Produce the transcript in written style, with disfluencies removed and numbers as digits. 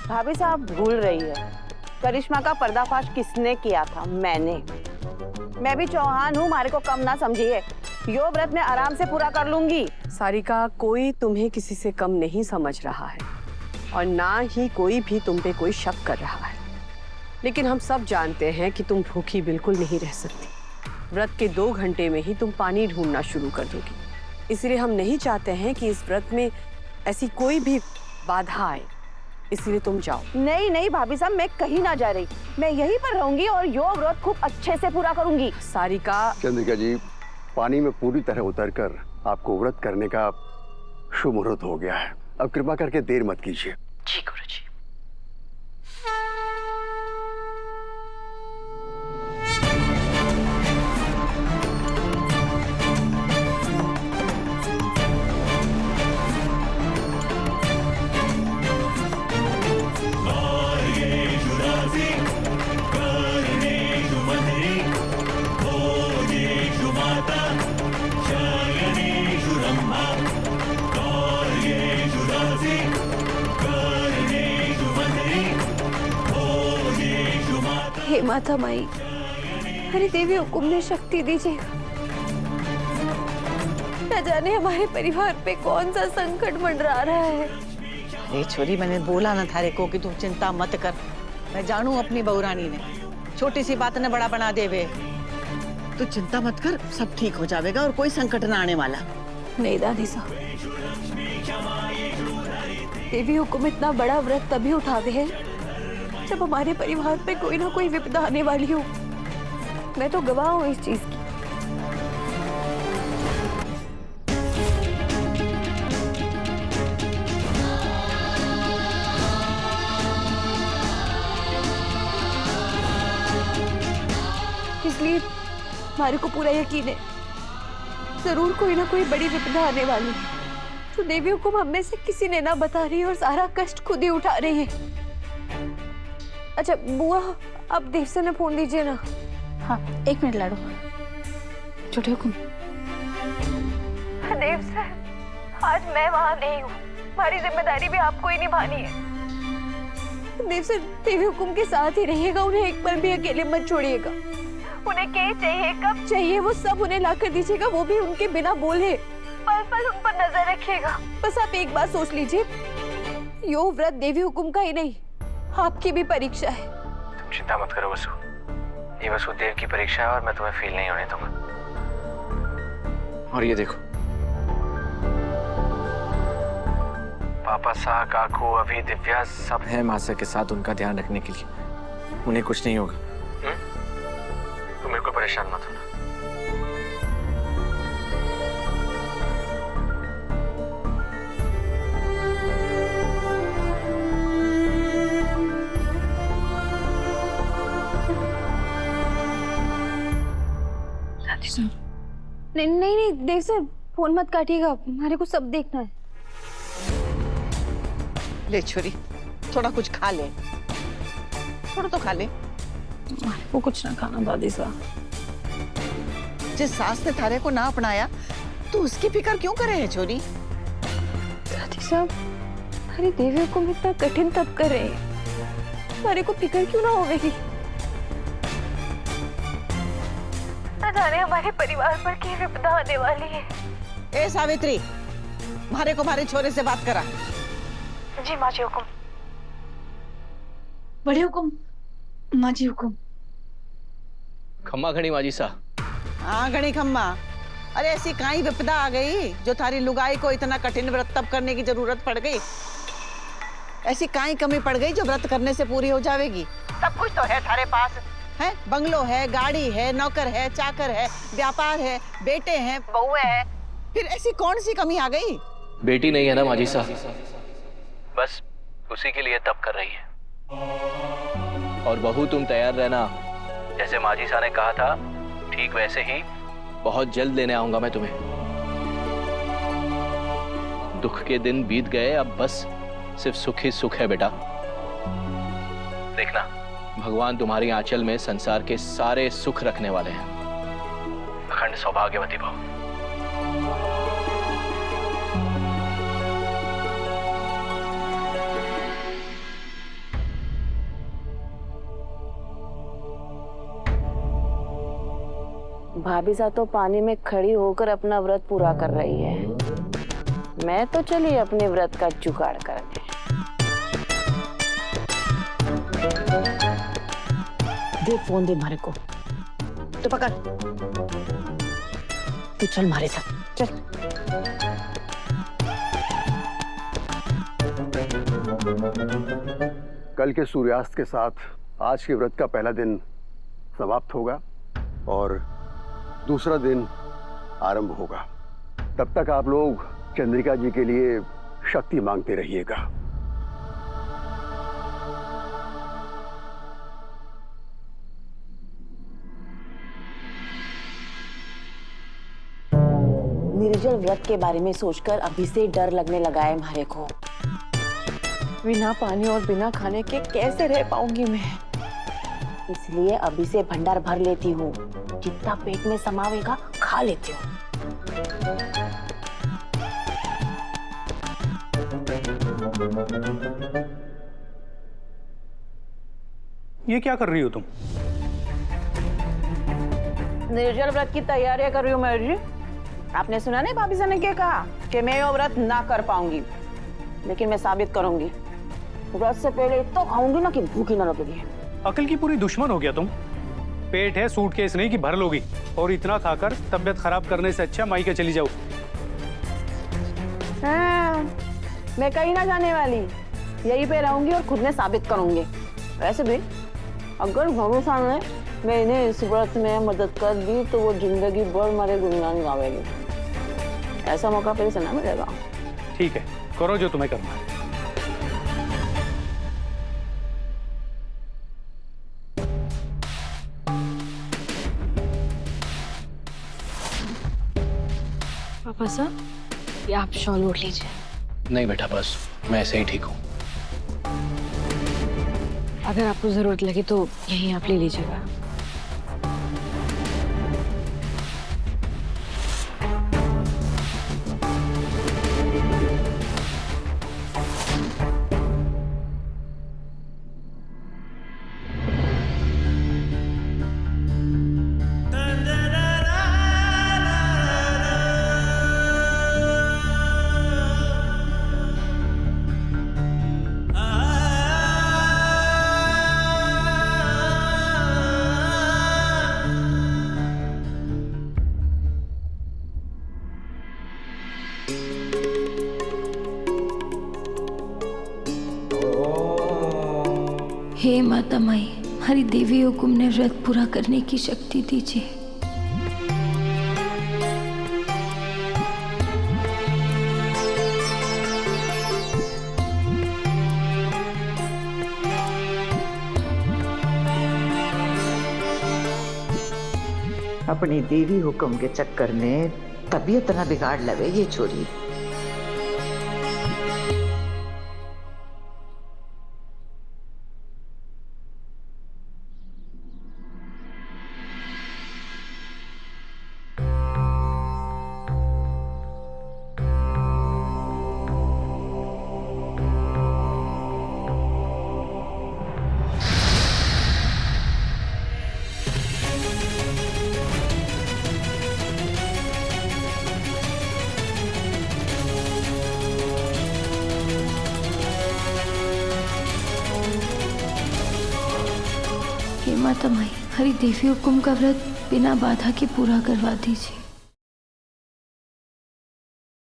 भाभी साहब भूल रही है, करिश्मा का पर्दाफाश किसने किया था? मैंने। मैं भी चौहान हूँ, मारे को कम ना समझिए। यो व्रत मैं आराम से पूरा कर लूंगी। सारिका, कोई तुम्हें किसी से कम नहीं समझ रहा है और ना ही कोई भी तुम पे कोई शक कर रहा है। लेकिन हम सब जानते हैं कि तुम भूखी बिल्कुल नहीं रह सकती। व्रत के 2 घंटे में ही तुम पानी ढूंढना शुरू कर दोगी। इसलिए हम नहीं चाहते हैं कि इस व्रत में ऐसी कोई भी बाधा आए, इसलिए तुम जाओ। नहीं नहीं भाभी साहब, मैं कहीं ना जा रही। मैं यहीं पर रहूंगी और यो व्रत खूब अच्छे से पूरा करूंगी। सारिका। चंद्रिका जी, पानी में पूरी तरह उतरकर आपको व्रत करने का शुभ मुहूर्त हो गया है। अब कृपा करके देर मत कीजिए। जी गुरुजी। हे माता माई, हरी देवी हुकुम ने शक्ति दीजिए। न जाने हमारे परिवार पे कौन सा संकट मंडरा रहा है। अरे छोरी, मैंने बोला ना थारे को कि तू चिंता मत कर। मैं जानू अपनी बहुरानी ने, छोटी सी बात ने बड़ा बना देवे। तू चिंता मत कर, सब ठीक हो जाएगा और कोई संकट ना आने वाला। नहीं दादी साहब, देवी हुकुम इतना बड़ा व्रत तभी उठावे है जब हमारे परिवार पे कोई ना कोई विपदा आने वाली हो। मैं तो गवाह हूँ इस चीज की। इसलिए हमारे को पूरा यकीन है जरूर कोई ना कोई बड़ी विपदा आने वाली है, तो देवी हुकुम हम में से किसी ने ना बता रही है और सारा कष्ट खुद ही उठा रही है। अच्छा बुआ, आप देव से ने फोन दीजिए ना। हाँ 1 मिनट लाडो। छोटे हुकुम। देव सर, आज मैं वहाँ नहीं हूँ, हमारी जिम्मेदारी भी आपको ही निभानी है। देव सर, देवी हुकुम के साथ ही रहिएगा, उन्हें एक पल भी अकेले मत छोड़िएगा। उन्हें क्या चाहिए, कब चाहिए, वो सब उन्हें ला कर दीजिएगा, वो भी उनके बिना बोले। पल पल उन पर नजर रखिएगा। बस आप एक बात सोच लीजिए, यो व्रत देवी हुकुम का ही नहीं, आपकी भी परीक्षा है। तुम चिंता मत करो वसु, ये वसुदेव की परीक्षा है और मैं तुम्हें फील नहीं होने दूंगा। और ये देखो, पापा, सा, काकू, अभी, दिव्या सब हैं मासा के साथ उनका ध्यान रखने के लिए। उन्हें कुछ नहीं होगा। तुम मेरे को परेशान मत होना। नहीं नहीं नहीं देव सर, फोन मत काटिएगा, हमारे को सब देखना है। ले छोरी, थोड़ा कुछ खा ले, थोड़ा तो खा ले। हमारे को कुछ ना खाना दादी साहब। जिस सास ने थारे को ना अपनाया, तू उसकी फिक्र क्यों करे है छोरी? दादी साहब, हमारी देवी हुकुम इतना कठिन तब कर रहे हैं, हमारे को फिक्र क्यों ना होगी? न जाने हमारे परिवार पर क्या विपदा आने वाली है। ए सावित्री, मारे को मारे छोरे से बात करा। जी माँ जी हुकुम। बड़े हुकुम, माँ जी हुकुम। खम्मा घड़ी माजी सा। हाँ घड़ी खम्मा। अरे ऐसी काई विपदा आ गई जो थारी लुगाई को इतना कठिन व्रत तब करने की जरूरत पड़ गई? ऐसी काई कमी पड़ गई जो व्रत करने से पूरी हो जाएगी? सब कुछ तो है थारे पास, है बंगलो है, गाड़ी है, नौकर है, चाकर है, व्यापार है, बेटे हैं, बहुएं हैं, फिर ऐसी कौन सी कमी आ गई? बेटी नहीं है ना माजी सा, बस उसी के लिए तब कर रही है। और बहू तुम तैयार रहना, जैसे माजी सा ने कहा था ठीक वैसे ही बहुत जल्द लेने आऊंगा मैं तुम्हें। दुख के दिन बीत गए, अब बस सिर्फ सुख ही सुख है बेटा। देखना, भगवान तुम्हारी आंचल में संसार के सारे सुख रखने वाले हैं। अखंड सौभाग्यवती भव। भाभी सा तो पानी में खड़ी होकर अपना व्रत पूरा कर रही है। मैं तो चली अपने व्रत का जुगाड़ करने। दे फोन दे मारे को। तो पकड़, तू चल मारे साथ चल। कल के सूर्यास्त के साथ आज के व्रत का पहला दिन समाप्त होगा और दूसरा दिन आरंभ होगा। तब तक आप लोग चंद्रिका जी के लिए शक्ति मांगते रहिएगा। निर्जल व्रत के बारे में सोचकर अभी से डर लगने लगा है हमारे को। बिना पानी और बिना खाने के कैसे रह पाऊंगी मैं? इसलिए अभी से भंडार भर लेती हूँ, जितना पेट में समावेगा खा लेती हूँ। ये क्या कर रही हो तुम? निर्जल व्रत की तैयारियां कर रही हूँ मयूर जी। आपने सुना नहीं भाभी जी ने क्या कहा कि मैं ये व्रत ना कर पाऊंगी, लेकिन मैं साबित करूंगी। व्रत से पहले तो खाऊंगी ना कि भूखी ना लगेगी। अकल की पूरी दुश्मन हो गया तुम। पेट है सूटकेस नहीं कि भर लोगी, और इतना खाकर तबीयत खराब करने से अच्छा माई के चली जाओ। हाँ, मैं कहीं ना जाने वाली, यहीं पे रहूंगी और खुद में साबित करूंगी। वैसे भी अगर भरोसा में मैंने इस व्रत में मदद कर दी तो वो जिंदगी भर हमारे गुणगान गावेगी। ऐसा मौका फिर से ना मिलेगा। ठीक है, करो जो तुम्हें करना है। पापा साहब, ये आप शॉल ओढ़ लीजिए। नहीं बेटा, बस मैं ऐसे ही ठीक हूँ। अगर आपको जरूरत लगे तो यहीं आप ले लीजिएगा। हे माता माई, हमारी देवी हुकुम ने व्रत पूरा करने की शक्ति दीजिए। अपनी देवी हुक्म के चक्कर में तबीयत ना बिगाड़ लवे ये छोरी। हे माता माई, हरी देवी हुकुम का व्रत बिना बाधा के पूरा करवा दीजिए।